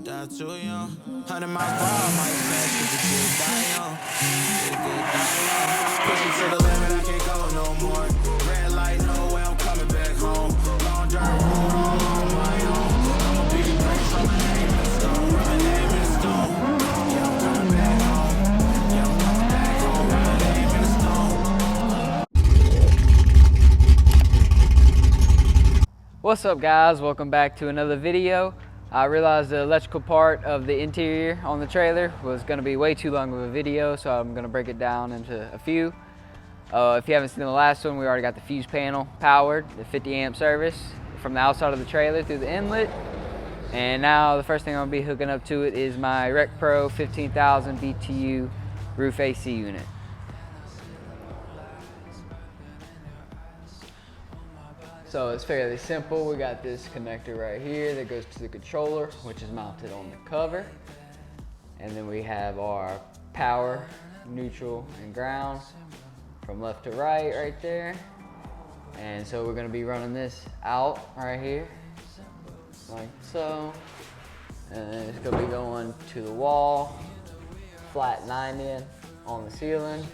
die too young. 100 miles per hour, might smash if the kid die young. The kid die young. Pushing to the limit, I can't go no more. Red light, no way, I'm coming back home. Long dirt road, all on my own. I'm a big place, I'm a name in the stone. My name in the stone. Yeah, I'm coming back home. Yeah, I'm coming back home. My name in the stone. What's up, guys? Welcome back to another video. I realized the electrical part of the interior on the trailer was going to be way too long of a video, so I'm going to break it down into a few. If you haven't seen the last one, we already got the fuse panel powered, the 50 amp service from the outside of the trailer through the inlet. And now the first thing I'm going to be hooking up to it is my Recpro 15,000 BTU roof AC unit. So it's fairly simple. We got this connector right here that goes to the controller, which is mounted on the cover. And then we have our power, neutral, and ground from left to right there. And so we're gonna be running this out right here, like so. And then it's gonna be going to the wall, flat 90 on the ceiling,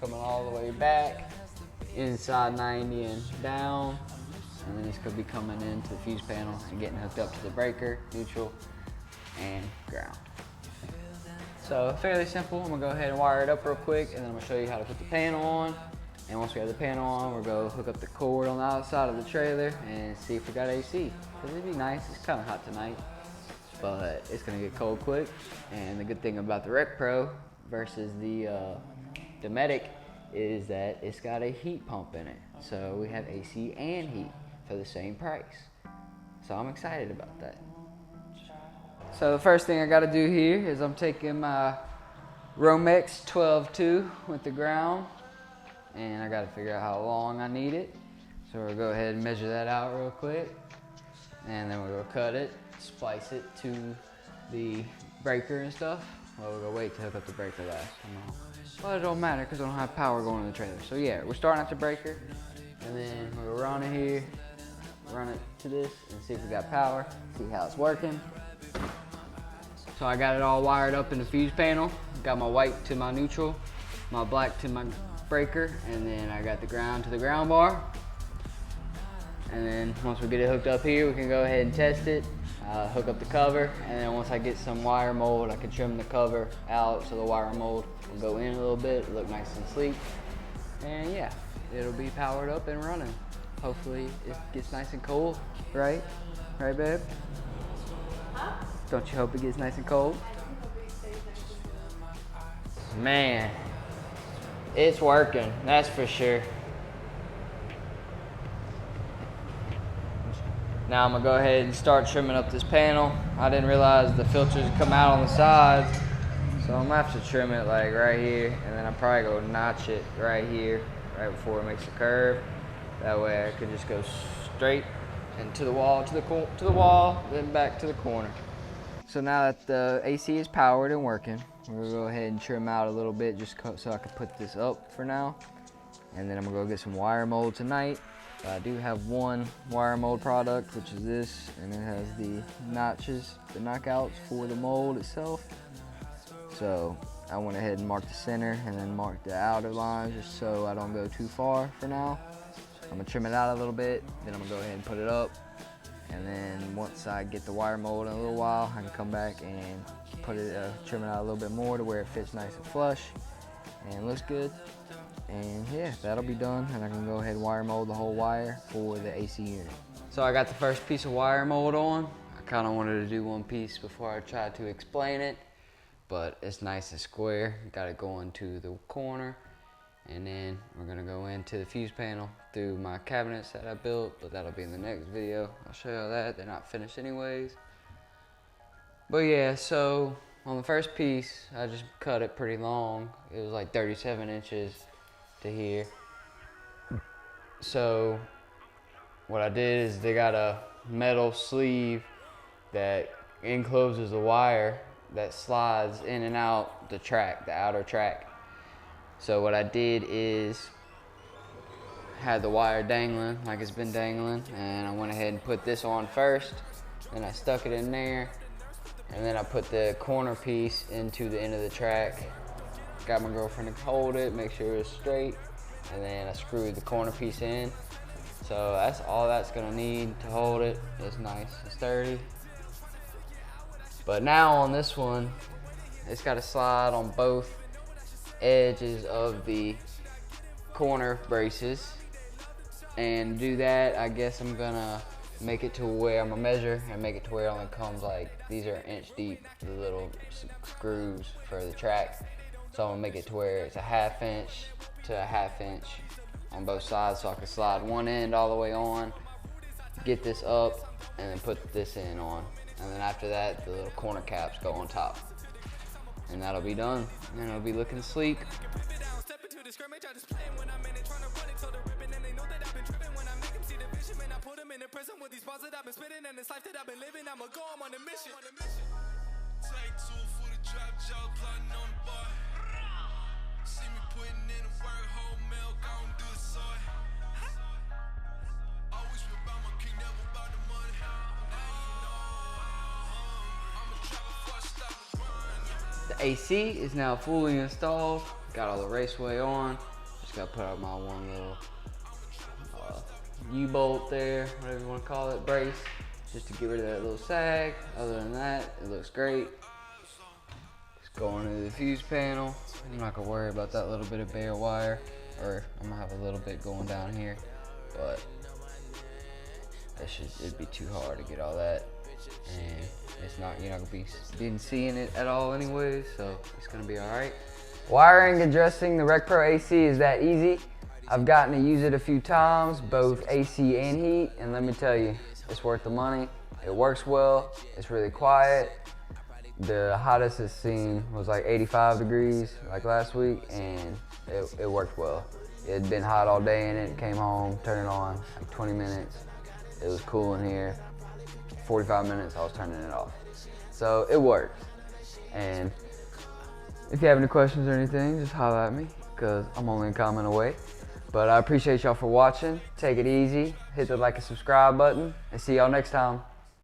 coming all the way back, inside 90 and down. And then it's going to be coming into the fuse panel and getting hooked up to the breaker, neutral, and ground. So fairly simple. I'm going to go ahead and wire it up real quick, and then I'm going to show you how to put the panel on. And once we have the panel on, we'll go hook up the cord on the outside of the trailer and see if we got AC. Because it'd be nice. It's kind of hot tonight, but it's going to get cold quick. And the good thing about the Recpro versus the Dometic is that it's got a heat pump in it. So we have AC and heat for the same price. So I'm excited about that. So the first thing I gotta do here is I'm taking my Romex 12.2 with the ground, and I gotta figure out how long I need it. So we'll go ahead and measure that out real quick. And then we'll go cut it, splice it to the breaker and stuff. Well, we'll go wait to hook up the breaker last. Well, it don't matter because I don't have power going in the trailer. So yeah, we're starting at the breaker, and then we'll run it here, run it to this, and see if we got power, see how it's working. So I got it all wired up in the fuse panel. Got my white to my neutral, my black to my breaker, and then I got the ground to the ground bar. And then once we get it hooked up here, we can go ahead and test it. Hook up the cover, and then once I get some wire mold, I can trim the cover out so the wire mold will go in a little bit, look nice and sleek. And yeah, it'll be powered up and running. Hopefully it gets nice and cold, right? Right, babe? Huh? Don't you hope it gets nice and cold? Man, it's working, that's for sure. Now I'm gonna go ahead and start trimming up this panel. I didn't realize the filters come out on the sides, so I'm gonna have to trim it like right here, and then I'll probably go notch it right here, right before it makes a curve. That way I could just go straight and to the wall, to the wall, then back to the corner. So now that the AC is powered and working, we're gonna go ahead and trim out a little bit just so I can put this up for now. And then I'm gonna go get some wire mold tonight. I do have one wire mold product, which is this, and it has the notches, the knockouts for the mold itself. So I went ahead and marked the center and then marked the outer lines just so I don't go too far for now. I'm gonna trim it out a little bit, then I'm gonna go ahead and put it up. And then once I get the wire mold in a little while, I can come back and put it, trim it out a little bit more to where it fits nice and flush and looks good. And yeah, that'll be done, and I can go ahead and wire mold the whole wire for the AC unit. So I got the first piece of wire mold on. I kind of wanted to do one piece before I tried to explain it, but it's nice and square. Got it going to the corner, and then we're gonna go into the fuse panel through my cabinets that I built, but that'll be in the next video. I'll show you that. They're not finished anyways. But yeah, so on the first piece, I just cut it pretty long. It was like 37 inches to here. So what I did is they got a metal sleeve that encloses the wire that slides in and out the track, the outer track. So what I did is had the wire dangling like it's been dangling, and I went ahead and put this on first, then I stuck it in there, And then I put the corner piece into the end of the track. Got my girlfriend to hold it, make sure it's straight. And then I screwed the corner piece in. So that's all that's gonna need to hold it. It's nice and sturdy. But now on this one, it's got to slide on both edges of the corner braces. And to do that, I guess I'm gonna make it to where I'm gonna measure and make it to where it only comes like, these are 1 inch deep, the little screws for the track. So I'm gonna make it to where it's a 1/2 inch to a 1/2 inch on both sides, so I can slide one end all the way on, get this up, and then put this end on. And then after that, the little corner caps go on top. And that'll be done, and it'll be looking sleek. The AC is now fully installed. Got all the raceway on. Just gotta put out my one little U-bolt there, whatever you want to call it, brace, just to get rid of that little sag. Other than that, it looks great. Just going into the fuse panel. I'm not gonna worry about that little bit of bare wire, or I'm gonna have a little bit going down here, but it'd be too hard to get all that. And it's not, you're not gonna be seeing it at all anyways, so it's gonna be all right. Wiring and adjusting the Recpro AC is that easy. I've gotten to use it a few times, both AC and heat, and let me tell you, it's worth the money. It works well, it's really quiet. The hottest it's seen was like 85 degrees like last week, and it worked well. It had been hot all day in it, came home, turned it on, like 20 minutes. It was cool in here. 45 minutes, I was turning it off. So it worked. And if you have any questions or anything, just holler at me, because I'm only a comment away. But I appreciate y'all for watching. Take it easy, hit the like and subscribe button, and see y'all next time.